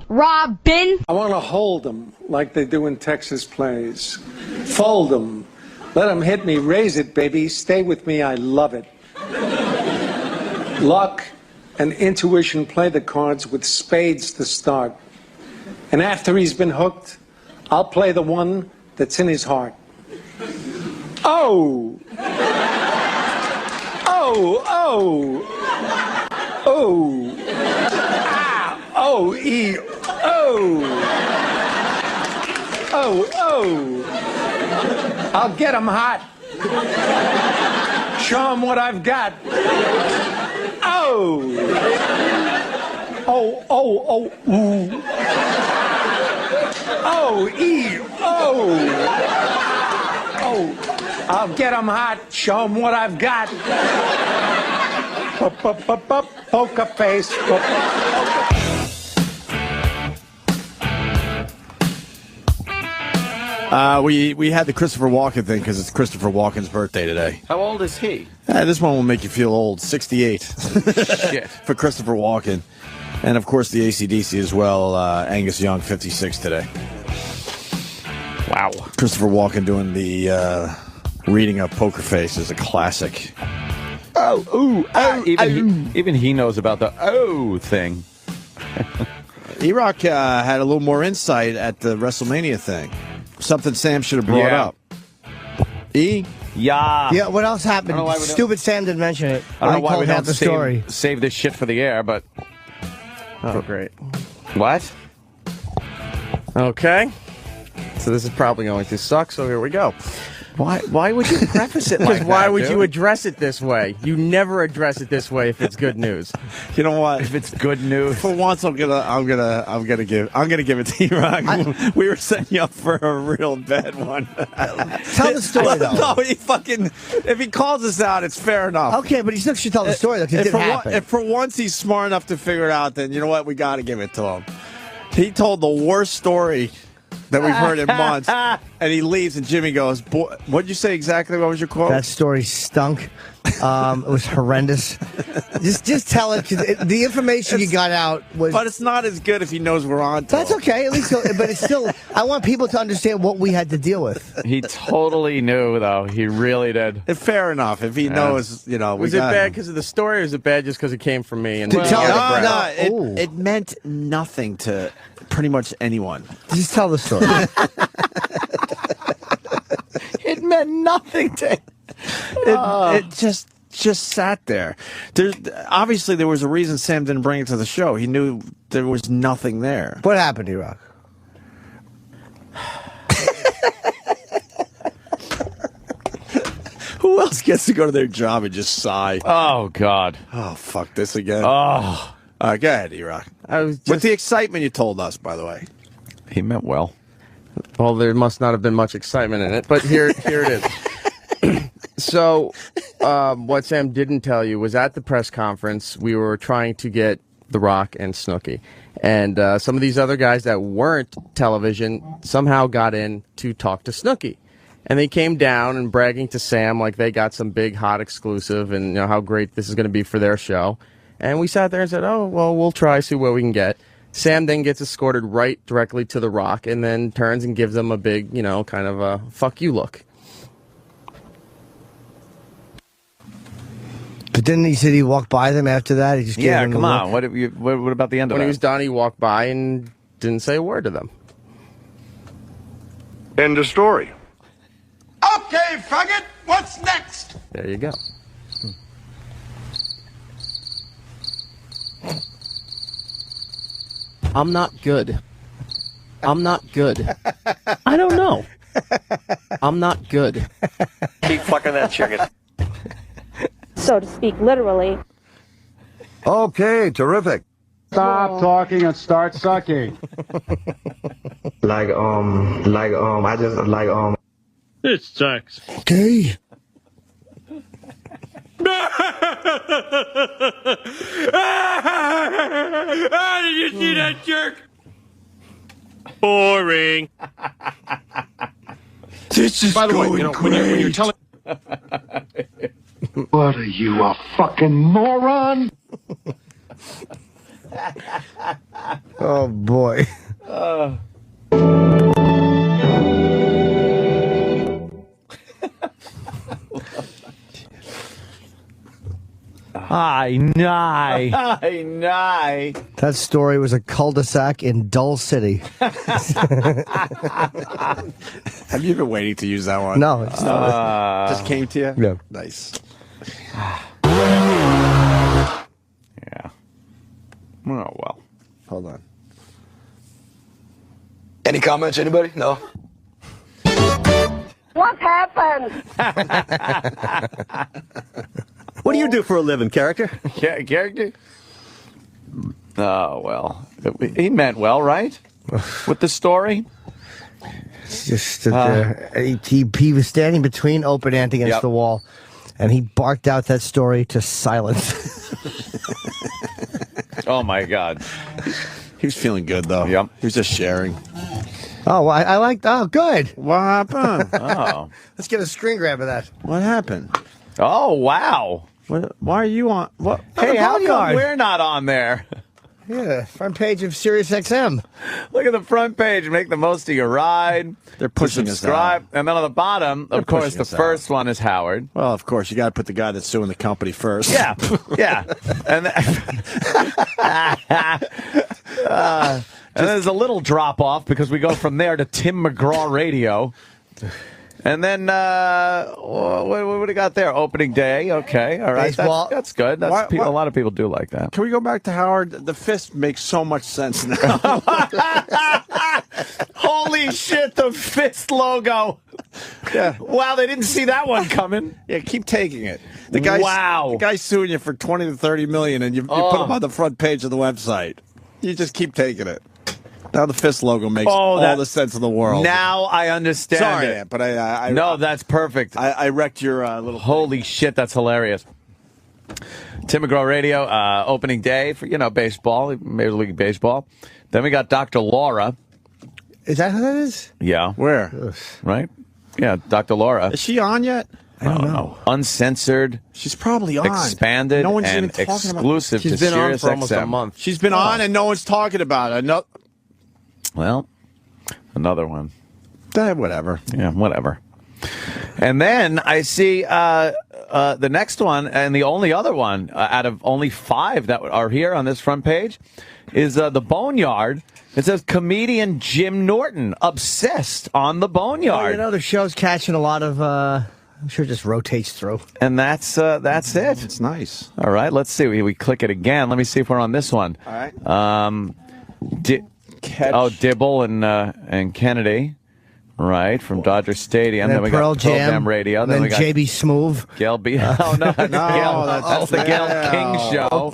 Robin. I want to hold them like they do in Texas plays. Fold them. Let them hit me. Raise it, baby. Stay with me. I love it. Luck and intuition play the cards with spades to start. And after he's been hooked, I'll play the one that's in his heart. Oh! Oh, oh! Oh! Ah! Oh, E! Oh! Oh, oh! I'll get him hot. Show him what I've got. Oh! Oh, oh, oh, ooh. Oh, E! Oh! Oh! I'll get him hot. Show him what I've got. Poker face. We had the Christopher Walken thing because it's Christopher Walken's birthday today. How old is he? This one will make you feel old. 68 Shit. for Christopher Walken. And, of course, the AC/DC as well. Angus Young, 56 today. Wow. Christopher Walken doing the reading of Poker Face is a classic. Oh, ooh, oh, Even he knows about the thing. E-Rock had a little more insight at the WrestleMania thing. Something Sam should have brought up. E? Yeah. Yeah, what else happened? Stupid Sam didn't mention it. I don't know why we don't the story. save this shit for the air, but... Oh, great. What? Okay. So this is probably going to suck, so here we go. Why would you preface it like that? Because why would dude? you address it this way? You never address it this way if it's good news. You know what? If it's good news, for once, I'm gonna give it to E-Rock. We were setting you up for a real bad one. Tell the story though. No, if he calls us out, it's fair enough. Okay, but he still should tell the story though, because it didn't happen. If for once he's smart enough to figure it out, then you know what? We got to give it to him. He told the worst story that we've heard in months, and he leaves, and Jimmy goes, "Boy, what'd you say exactly? What was your quote?" That story stunk. It was horrendous. Just tell it, because the information you got out was... But it's not as good if he knows we're on to That's him. okay, at least, but it's still... I want people to understand what we had to deal with. he totally knew, though. He really did. Fair enough. If he knows, Was it bad because of the story, or is it bad just because it came from me? And it meant nothing to pretty much anyone. Just tell the story. It meant nothing to... It just sat there. Obviously, there was a reason Sam didn't bring it to the show. He knew there was nothing there. What happened, E-Rock? Who else gets to go to their job and just sigh? Oh, God. Oh, fuck this again. Oh. Go ahead, E-Rock. With the excitement you told us, by the way. He meant well. Well, there must not have been much excitement in it, but here it is. So, what Sam didn't tell you was at the press conference, we were trying to get The Rock and Snooki. And some of these other guys that weren't television somehow got in to talk to Snooki. And they came down and bragging to Sam like they got some big, hot exclusive and how great this is going to be for their show. And we sat there and said, oh, well, we'll try, see what we can get. Sam then gets escorted right directly to The Rock and then turns and gives them a big, kind of a fuck you look. But then he said he walked by them after that. He just gave them come on. What about the end of When that? he was done, he walked by and didn't say a word to them. End of story. Okay, faggot. What's next? There you go. I'm not good. I'm not good. I don't know. I'm not good. Keep fucking that chicken. So to speak, literally. Okay, terrific. Stop talking and start sucking. I just It sucks. Okay. Did you see that jerk? Boring. This is By the way, going when you're telling... What are you, a fucking moron? Oh, boy. I know. I know. That story was a cul-de-sac in Dull City. Have you been waiting to use that one? No, it's Just came to you? Yeah. Nice. Yeah. Oh, well. Hold on. Any comments, anybody? No. What happened? What do you do for a living, character? Yeah, character? Oh, well. He meant well, right? With the story? It's just that he was standing between Opie and Anthony against Yep. the wall, and he barked out that story to silence. Oh, my God. He was feeling good, though. Yep. He was just sharing. Oh, well, I like. Oh, good. What happened? Oh. Let's get a screen grab of that. What happened? Oh, wow. Why are you on? What? Hey, how come Boneyard. we're not on there? Yeah, front page of SiriusXM. Look at the front page. Make the most of your ride. They're pushing us Subscribe. And then on the bottom, of course, pushing the us first one is Howard. Well, of course, you got to put the guy that's suing the company first. Yeah, yeah. And and there's a little drop off because we go from there to Tim McGraw Radio. And then, what do we got there? Opening day. Okay. All right. Baseball. That's good. That's Why- a lot of people do like that. Can we go back to Howard? The fist makes so much sense now. Holy shit, the fist logo. Yeah. Wow, they didn't see that one coming. Yeah, keep taking it. The guy's, Wow. The guy's suing you for 20 to 30 million, and you put him on the front page of the website. You just keep taking it. Now the fist logo makes all the sense in the world. Now I understand Sorry, it. Ant, but I No, that's perfect. I wrecked your little. Holy shit, that's hilarious. Tim McGraw Radio, opening day for, baseball, Major League Baseball. Then we got Dr. Laura. Is that who that is? Yeah. Where? Right? Yeah, Dr. Laura. Is she on yet? I don't know. Uncensored, She's probably on. expanded, No one's even and talking exclusive She's to been on for almost a SiriusXM. month. She's been on, and no one's talking about it. No, Well, another one. whatever. Yeah, whatever. And then I see the next one, and the only other one out of only 5 that are here on this front page is the Boneyard. It says comedian Jim Norton obsessed on the Boneyard, The show's catching a lot of. I'm sure it just rotates through. and that's it. It's nice. All right, let's see. We click it again. Let me see if we're on this one. All right. Dibble and Kennedy. Right, from Dodger Stadium. And then we Pearl got Pearl Jam. Jam Radio. And then we got JB Smoove. Gail B. Oh, no, that's the Gail King show.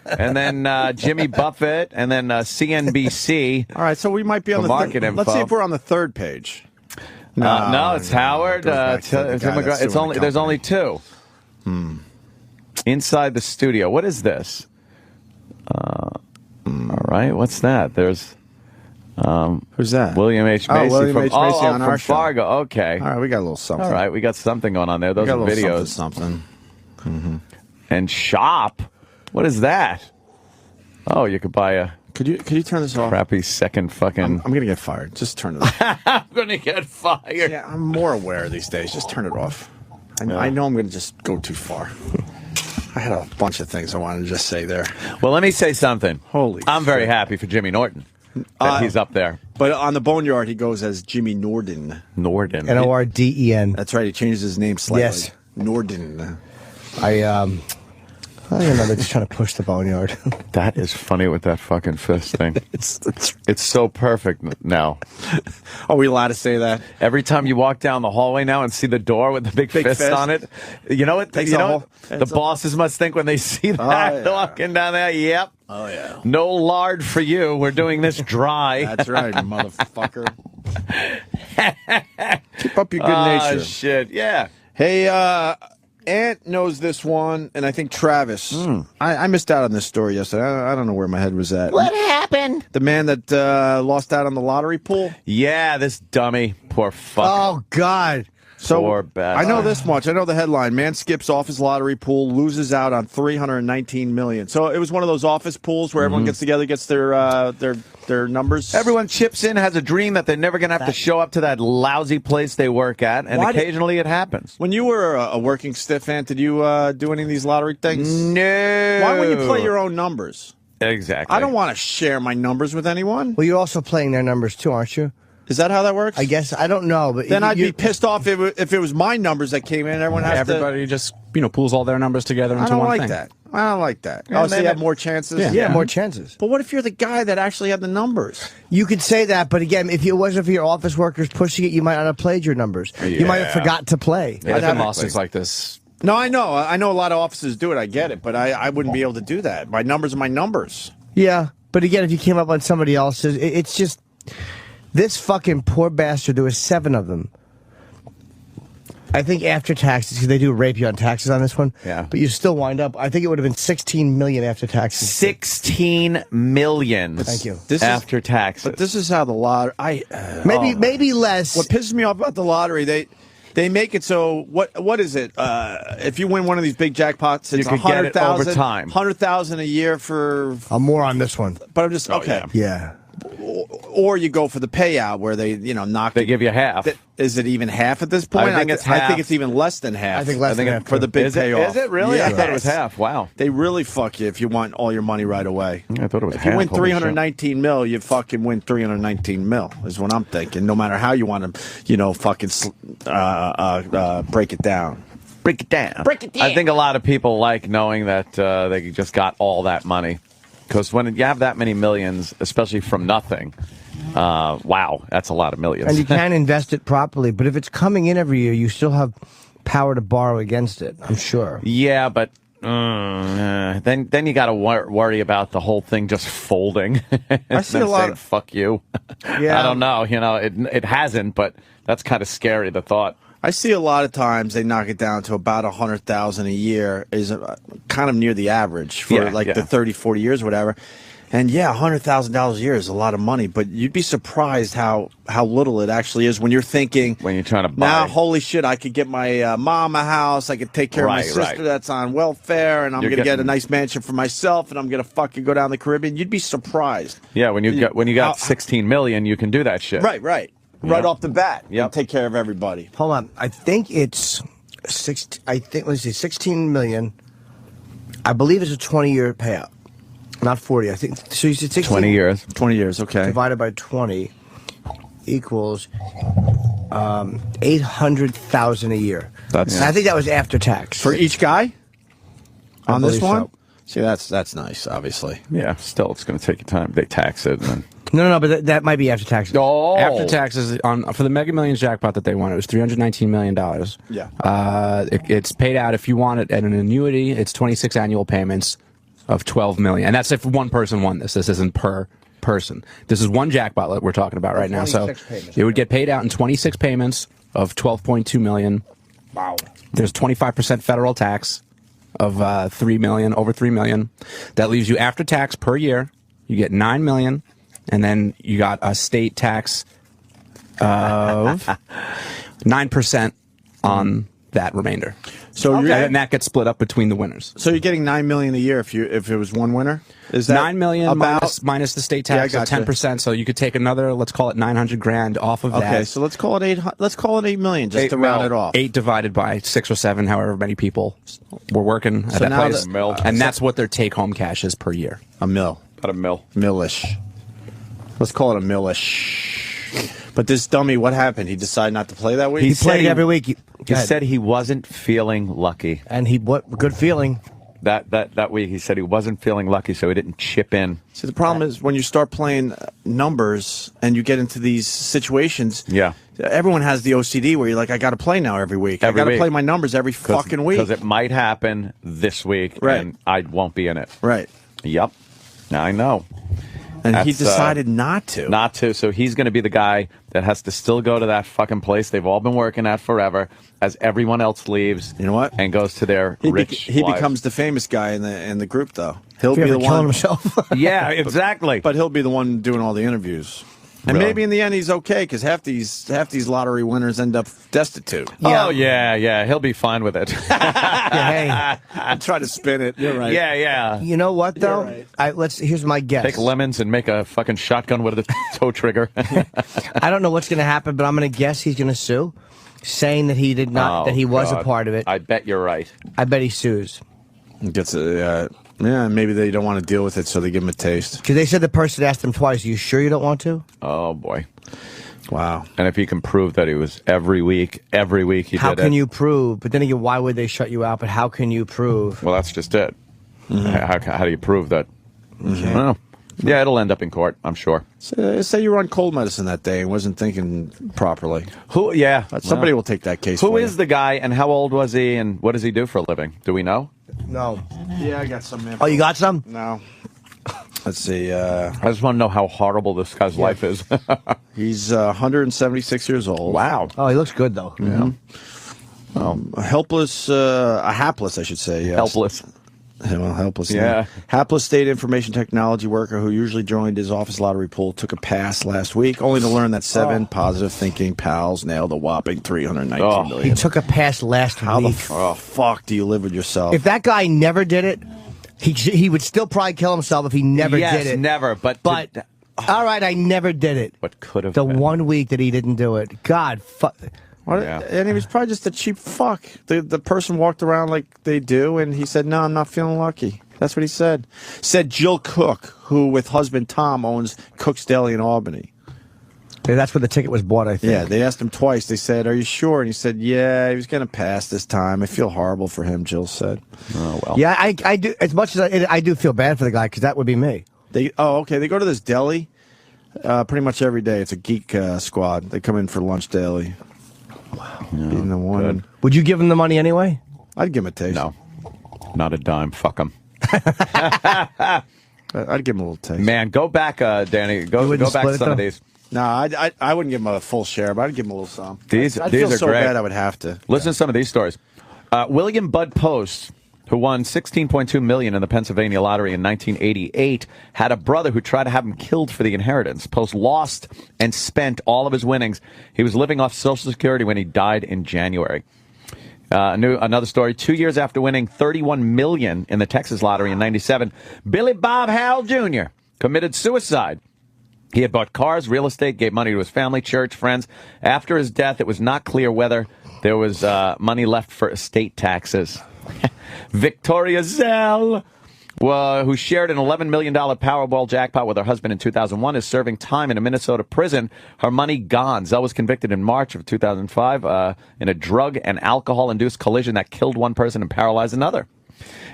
And then Jimmy Buffett. And then CNBC. All right, so we might be on For the market info. Let's see if we're on the third page. No, it's Howard. It goes back to the Tim guy that's McGraw. suing the There's only company. 2. Inside the studio. What is this? All right, what's that? There's Who's that? William H. Macy William from, H. Macy on from our show. Fargo. Okay. All right, we got a little something. All right, we got something going on there. Those we got are a little videos. something. And shop. What is that? Oh, you could buy a Could you turn this off? crappy second fucking. I'm gonna get fired. Just turn it off. I'm gonna get fired. Yeah, I'm more aware these days. Just turn it off. I know I'm gonna just go too far. I had a bunch of things I wanted to just say there. Well, let me say something. Holy I'm very shit. happy for Jimmy Norton that he's up there. But on the Boneyard, he goes as Jimmy Norden. Norden. Norden. That's right. He changes his name slightly. Yes. Norden. I don't know. They're just trying to push the Boneyard. That is funny with that fucking fist thing. It's so perfect now. Are we allowed to say that? Every time you walk down the hallway now and see the door with the big fist on it, you know what? Takes You a know whole- what the bosses must think when they see that yeah. walking down there. Yep. Oh, yeah. No lard for you. We're doing this dry. That's right, motherfucker. Keep up your good nature. Shit. Yeah. Hey, Ant knows this one, and I think Travis. I missed out on this story yesterday. I don't know where my head was at. What happened? The man that lost out on the lottery pool. Yeah, this dummy. Poor fuck. Oh, God. So Poor bastard. I know this much. I know the headline: man skips office lottery pool, loses out on $319 million. So it was one of those office pools where everyone gets together, gets their numbers. Everyone chips in, has a dream that they're never going to have to show up to that lousy place they work at, and occasionally it happens. When you were a working stiff ant, did you do any of these lottery things? No. Why would you play your own numbers? Exactly. I don't want to share my numbers with anyone. Well, you're also playing their numbers too, aren't you? Is that how that works? I guess I don't know, but then I'd be pissed off if it was my numbers that came in. Everyone has Everybody just pools all their numbers together into one thing. That. I don't like that. Yeah, so you have more chances. Yeah, more chances. But what if you're the guy that actually had the numbers? You could say that, but again, if it wasn't for your office workers pushing it, you might not have played your numbers. You might have forgot to play. I've had lawsuits like this. No, I know. I know a lot of offices do it. I get it, but I wouldn't be able to do that. My numbers are my numbers. Yeah, but again, if you came up on somebody else's, it's just this fucking poor bastard. There was 7 of them. I think after taxes, because they do rape you on taxes on this one. Yeah. But you still wind up. I think it would have been 16 million after taxes. 16 million. Thank you. After taxes. But this is how the lottery. Maybe less. What pisses me off about the lottery, they make it so what is it? If you win one of these big jackpots, it's You could get it over time. 100,000 a year for. More on this one. But I'm just okay. Yeah. Or you go for the payout where they knock. They give you half. Is it even half at this point? I think it's half. I think it's even less than half. I think less than half for the big payoff. Is it really? Yes. I thought it was half. Wow. They really fuck you if you want all your money right away. I thought it was if half. you win Holy shit. 319 mil, you fucking win 319 mil. Is what I'm thinking. No matter how you want to, fucking break it down. Break it down. Break it down. I think a lot of people like knowing that they just got all that money. Because when you have that many millions, especially from nothing, wow, that's a lot of millions. And you can invest it properly, but if it's coming in every year, you still have power to borrow against it, I'm sure. Yeah, but then you got to worry about the whole thing just folding. I see a lot of fuck you. Yeah. I don't know. It hasn't, but that's kind of scary, the thought. I see a lot of times they knock it down to about 100,000 a year is kind of near the average for the 30, 40 years, whatever. And yeah, $100,000 a year is a lot of money, but you'd be surprised how little it actually is when you're thinking. When you're trying to buy. Now, holy shit, I could get my mom a house, I could take care of my sister that's on welfare, and I'm going to get a nice mansion for myself, and I'm going to fucking go down the Caribbean. You'd be surprised. Yeah, when you got 16 million, you can do that shit. Right. Right off the bat. Yep. Take care of everybody. Hold on. I think it's 16 million. I believe it's a 20-year payout. Not 40. I think so. You said 16. 20 years. 20 years, okay. Divided by 20 equals 800,000 a year. I think that was after tax. For each guy? On this believe one? so. See, that's nice, obviously. Yeah, still, it's going to take you time. They tax it. And then... No, but that might be after taxes. Oh. After taxes, for the Mega Millions jackpot that they won, it was $319 million. Yeah. It's paid out if you want it at an annuity. It's 26 annual payments of $12 million, and that's if one person won this. This isn't per person. This is one jackpot that we're talking about right now. So it would get paid out in 26 payments of $12.2 million. Wow. There's 25% federal tax of $3 million, over $3 million. That leaves you after tax per year. You get $9 million. And then you got a state tax of 9% on that remainder. So and that gets split up between the winners. So you're getting $9 million a year if it was one winner? Is that $9 million minus the state tax of 10%? So you could take another, let's call it $900,000 off of that. Okay, so let's call it $8 million just to round it off. 8 divided by 6 or 7, however many people were working at that place, and that's what their take-home cash is per year. A mil. About a mil. Millish. Let's call it a millish. But this dummy, what happened? He decided not to play that week? He played every week. He said he wasn't feeling lucky. And what good feeling. That week, he said he wasn't feeling lucky, so he didn't chip in. See, the problem is when you start playing numbers and you get into these situations, everyone has the OCD where you're like, I got to play now every week. I got to play my numbers every fucking week. Because it might happen this week, and I won't be in it. Right. Yep. I know. And he decided not to. Not to. So he's going to be the guy that has to still go to that fucking place they've all been working at forever as everyone else leaves. You know what? And goes to their rich He life. becomes the famous guy in the group, though. He'll be the killing one. himself. Yeah, exactly. But he'll be the one doing all the interviews. And maybe in the end he's okay because half these lottery winners end up destitute. Oh yeah, he'll be fine with it. Hey, I'm trying to spin it. You're right. Yeah. you know what though? Right. Here's my guess. Take lemons and make a fucking shotgun with a toe trigger. I don't know what's going to happen, but I'm going to guess he's going to sue, saying that he did not, that he was a part of it. I bet you're right. I bet he sues. Gets maybe they don't want to deal with it, so they give him a taste. Because they said the person asked him twice, "Are you sure you don't want to?" Oh boy. Wow. And if he can prove that he was every week he did it. How can you prove? But then again, why would they shut you out? But how can you prove? Well, that's just it. How do you prove that? Well, yeah, it'll end up in court, I'm sure. Say you were on cold medicine that day and wasn't thinking properly. Who? Yeah. Somebody will take that case. Who is the guy, and how old was he, and what does he do for a living? Do we know? No. Yeah, I got some info. Oh, you got some? No. Let's see. I just want to know how horrible this guy's life is. He's 176 years old. Wow. Oh, he looks good though. Yeah. Hapless, I should say. Yes. Helpless. Well, helpless. Yeah. Hapless state information technology worker who usually joined his office lottery pool took a pass last week, only to learn that 7 positive thinking pals nailed a whopping $319 million. He took a pass last How week. the fuck do you live with yourself? If that guy never did it, he would still probably kill himself if he never did it. Yes, never. But all right, I never did it. What could have the been. 1 week that he didn't do it? God, fuck. Yeah. And he was probably just a cheap fuck. The person walked around like they do, and he said, "No, I'm not feeling lucky." That's what he said. Said Jill Cook, who with husband Tom owns Cook's Deli in Albany. Yeah, that's where the ticket was bought, I think. Yeah, they asked him twice. They said, "Are you sure?" And he said, "Yeah, he was going to pass this time. I feel horrible for him," Jill said. Oh, well. Yeah, I do. As much as I do feel bad for the guy, because that would be me. Okay. They go to this deli pretty much every day. It's a geek squad. They come in for lunch daily. Wow. In the morning. Good. Would you give him the money anyway? I'd give him a taste. No. Not a dime. Fuck him. I'd give him a little taste. Man, go back, Danny. Go back to some of these. No, I wouldn't give him a full share, but I'd give him a little some. These I'd feel are so great. bad I would have to. Listen to some of these stories. William Bud Post, who won $16.2 million in the Pennsylvania lottery in 1988, had a brother who tried to have him killed for the inheritance. Post lost and spent all of his winnings. He was living off Social Security when he died in January. Another story. 2 years after winning $31 million in the Texas lottery in 97, Billy Bob Howell Jr. committed suicide. He had bought cars, real estate, gave money to his family, church, friends. After his death, it was not clear whether there was money left for estate taxes. Victoria Zell, who shared an $11 million Powerball jackpot with her husband in 2001, is serving time in a Minnesota prison. Her money gone. Zell was convicted in March of 2005 in a drug and alcohol-induced collision that killed one person and paralyzed another.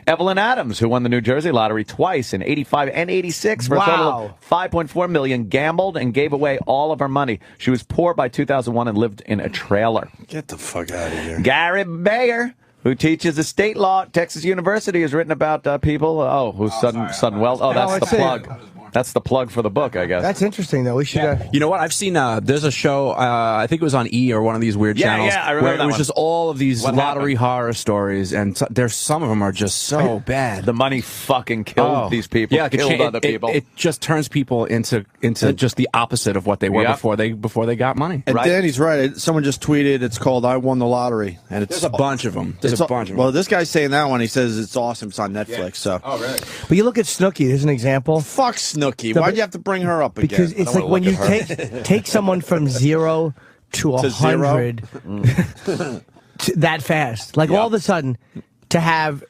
Evelyn Adams, who won the New Jersey lottery twice in 85 and 86 for a total of $5.4 million, gambled and gave away all of her money. She was poor by 2001 and lived in a trailer. Get the fuck out of here. Gary Bayer, who teaches estate law at Texas University, has written about people whose sudden wealth. Oh, that's the plug. That's the plug for the book, I guess. That's interesting, though. We should. You know what? I've seen. There's a show. I think it was on E or one of these weird channels. Yeah, I remember where that it was one. just all of these lottery horror stories, and there's some of them are just so bad. The money fucking killed these people. Yeah, killed other people. It just turns people into just the opposite of what they were before they got money. And Danny's right. Someone just tweeted. It's called "I Won the Lottery," and it's There's a bunch of them. Well, this guy's saying that one. He says it's awesome. It's on Netflix. So. Oh, really? But you look at Snooki. There's an example. Fuck Snooki. Why'd you have to bring her up again? Because it's like when you take someone from 0 to 100 that fast. Like all of a sudden to have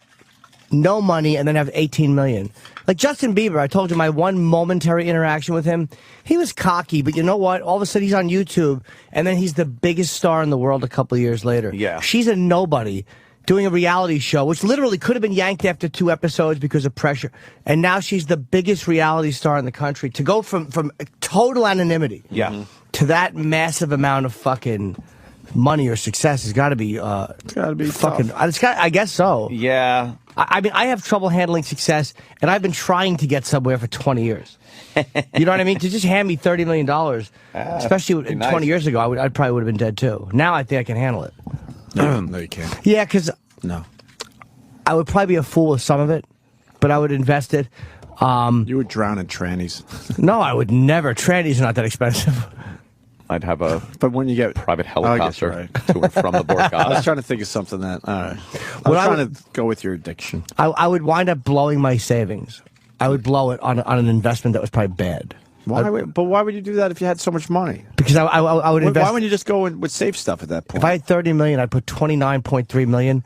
no money and then have 18 million. Like Justin Bieber, I told you my one momentary interaction with him, he was cocky, but you know what? All of a sudden he's on YouTube and then he's the biggest star in the world a couple of years later. Yeah. She's a nobody doing a reality show, which literally could have been yanked after 2 episodes because of pressure. And now she's the biggest reality star in the country. To go from total anonymity to that massive amount of fucking money or success has got to be it's got to be fucking tough. I guess so. Yeah. I mean, I have trouble handling success, and I've been trying to get somewhere for 20 years. You know what I mean? To just hand me $30 million, especially 20 years ago, I probably would have been dead too. Now I think I can handle it. No, you can't. Yeah, because I would probably be a fool with some of it, but I would invest it. You would drown in trannies. No, I would never. Trannies are not that expensive. I'd have a But when you get private Oh, I guess helicopter you're right. to and from the I was Borgata. trying to think of something that. All right. What I I was trying would- to go with your addiction. I would wind up blowing my savings. I would blow it on an investment that was probably bad. But why would you do that if you had so much money? Because I would invest. Why wouldn't you just go in with safe stuff at that point? If I had 30 million, I'd put 29.3 million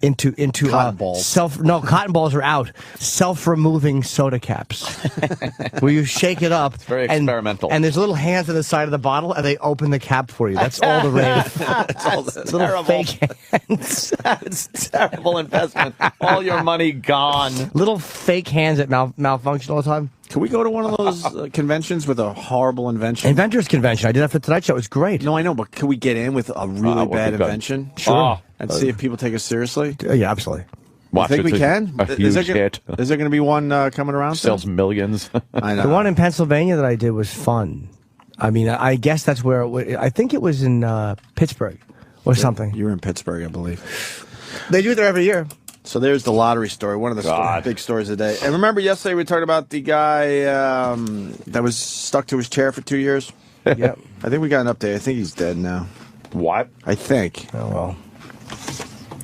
into Cotton balls. Cotton balls are out. Self-removing soda caps, where you shake it up. It's very experimental. And there's little hands on the side of the bottle, and they open the cap for you. That's all the rave. That's Little terrible. fake hands. That's a terrible investment. All your money gone. Little fake hands that malfunction all the time. Can we go to one of those conventions with a horrible invention? Inventors Convention. I did that for Tonight Show. It was great. No, I know, but can we get in with a really would bad be good. invention? Sure. And see if people take us seriously? Yeah, absolutely. You think we can? A huge hit. Is there going to be one coming around? soon? Sells millions. I know. The one in Pennsylvania that I did was fun. I mean, I guess that's where I think it was in Pittsburgh or something. You were in Pittsburgh, I believe. They do it there every year. So there's the lottery story, one of the big stories of the day. And remember yesterday we talked about the guy that was stuck to his chair for 2 years? Yep. I think we got an update. I think he's dead now. What? I think. Oh, well.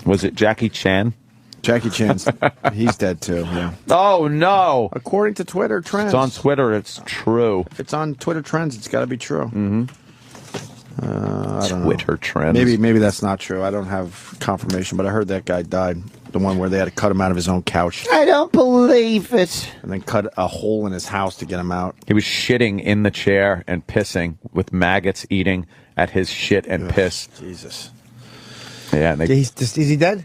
Was it Jackie Chan? Jackie Chan's, he's dead too, yeah. Oh, no. According to Twitter trends. It's on Twitter. It's true. If it's on Twitter trends, it's got to be true. Mm-hmm. I don't know. Twitter trends. Maybe that's not true. I don't have confirmation, but I heard that guy died. The one where they had to cut him out of his own couch I don't believe it. and then cut a hole in his house to get him out. He was shitting in the chair and pissing with maggots eating at his shit and piss. Jesus. Yeah, and Is he dead?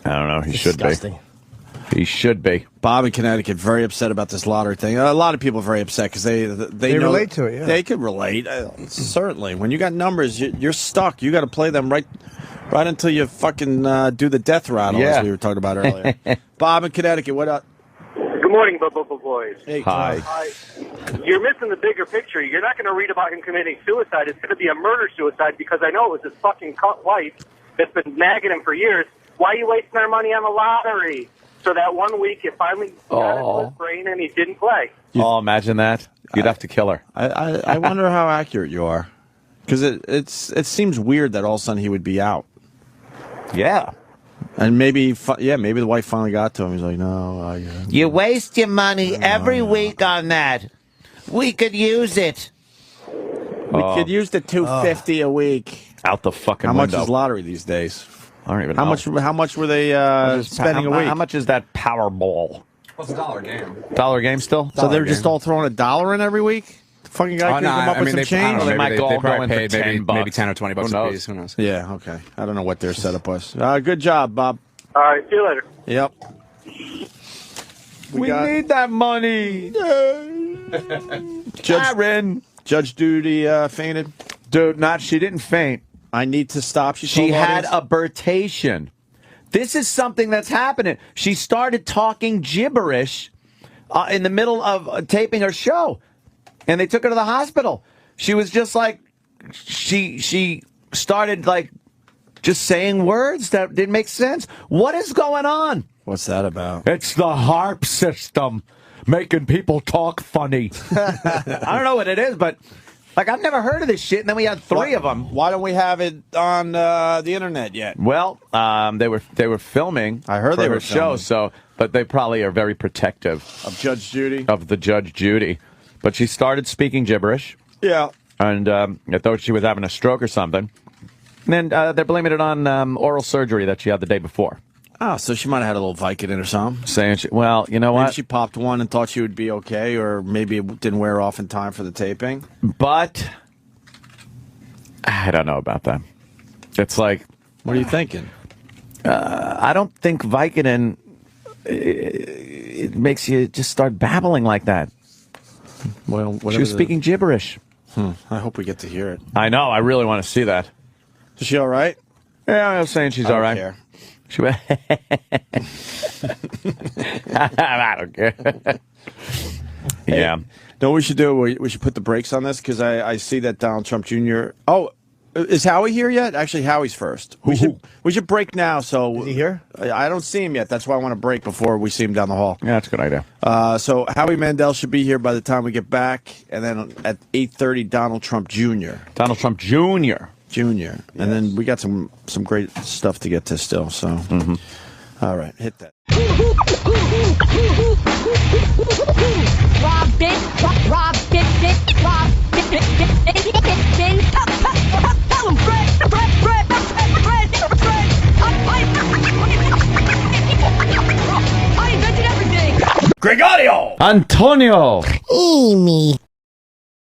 I don't know. He should Disgusting. be. He should be. Bob in Connecticut very upset about this lottery thing. A lot of people are very upset because they know, relate to it, yeah. They could relate. Certainly, when you got numbers, you're stuck. You got to play them right until you fucking do the death rattle, Yeah. as we were talking about earlier. Bob in Connecticut, what up? Good morning, boys. Hey, Hi. You're missing the bigger picture. You're not going to read about him committing suicide. It's going to be a murder-suicide because I know it was his fucking cunt wife that's been nagging him for years. Why are you wasting our money on the lottery? So that 1 week you finally got it to his brain and he didn't play. Oh, imagine that. You'd have to kill her. I wonder how accurate you are, because it seems weird that all of a sudden he would be out. Yeah. And maybe the wife finally got to him. He's like, no, You waste your money every week on that. We could use it. we could use the $250 a week. Out the fucking How much window. is lottery these days? I don't even know. How much were they spending a week? How much is that Powerball? Well, it's a $1 game. $1 game still? So they're game. just all throwing $1 in every week? The fucking guy couldn't come up with some they, I change? don't know, They might maybe go they all probably go in for paid maybe, $10. maybe 10 or 20 bucks Who a knows? piece. Who knows? Yeah, okay. I don't know what their setup was. Good job, Bob. All right, see you later. Yep. We need that money. Karen. Judge Judy fainted. Dude, she didn't faint. I need to stop. She had a bertation. This is something that's happening. She started talking gibberish in the middle of taping her show, and they took her to the hospital. She was just like, she started like just saying words that didn't make sense. What is going on? What's that about? It's the HARP system making people talk funny. I don't know what it is, but like I've never heard of this shit, and then we had three of them. Why don't we have it on the internet yet? Well, they were filming. I heard for they her were show, filming. but they probably are very protective Of Judge Judy? of the Judge Judy. But she started speaking gibberish, Yeah. and I thought she was having a stroke or something. And then they're blaming it on oral surgery that she had the day before. Oh, so she might have had a little Vicodin or something. Saying, well, you know Maybe what? she popped one and thought she would be okay, or maybe it didn't wear off in time for the taping. But I don't know about that. It's like, What are you thinking? I don't think Vicodin it makes you just start babbling like that. Well, She was speaking gibberish. I hope we get to hear it. I know. I really want to see that. Is she all right? Yeah, I was saying she's I all don't right. care. She went, I don't care. Yeah. No, we should do. We should put the brakes on this because I see that Donald Trump Jr. Oh, Is Howie here yet? Actually, Howie's first. We should break now. So Is he here? I don't see him yet. That's why I want to break before we see him down the hall. Yeah, that's a good idea. So Howie Mandel should be here by the time we get back, and then at 8:30, Donald Trump Jr. Donald Trump Jr. And then we got some great stuff to get to still. So, all right, hit that. Gregorio! Antonio! Amy.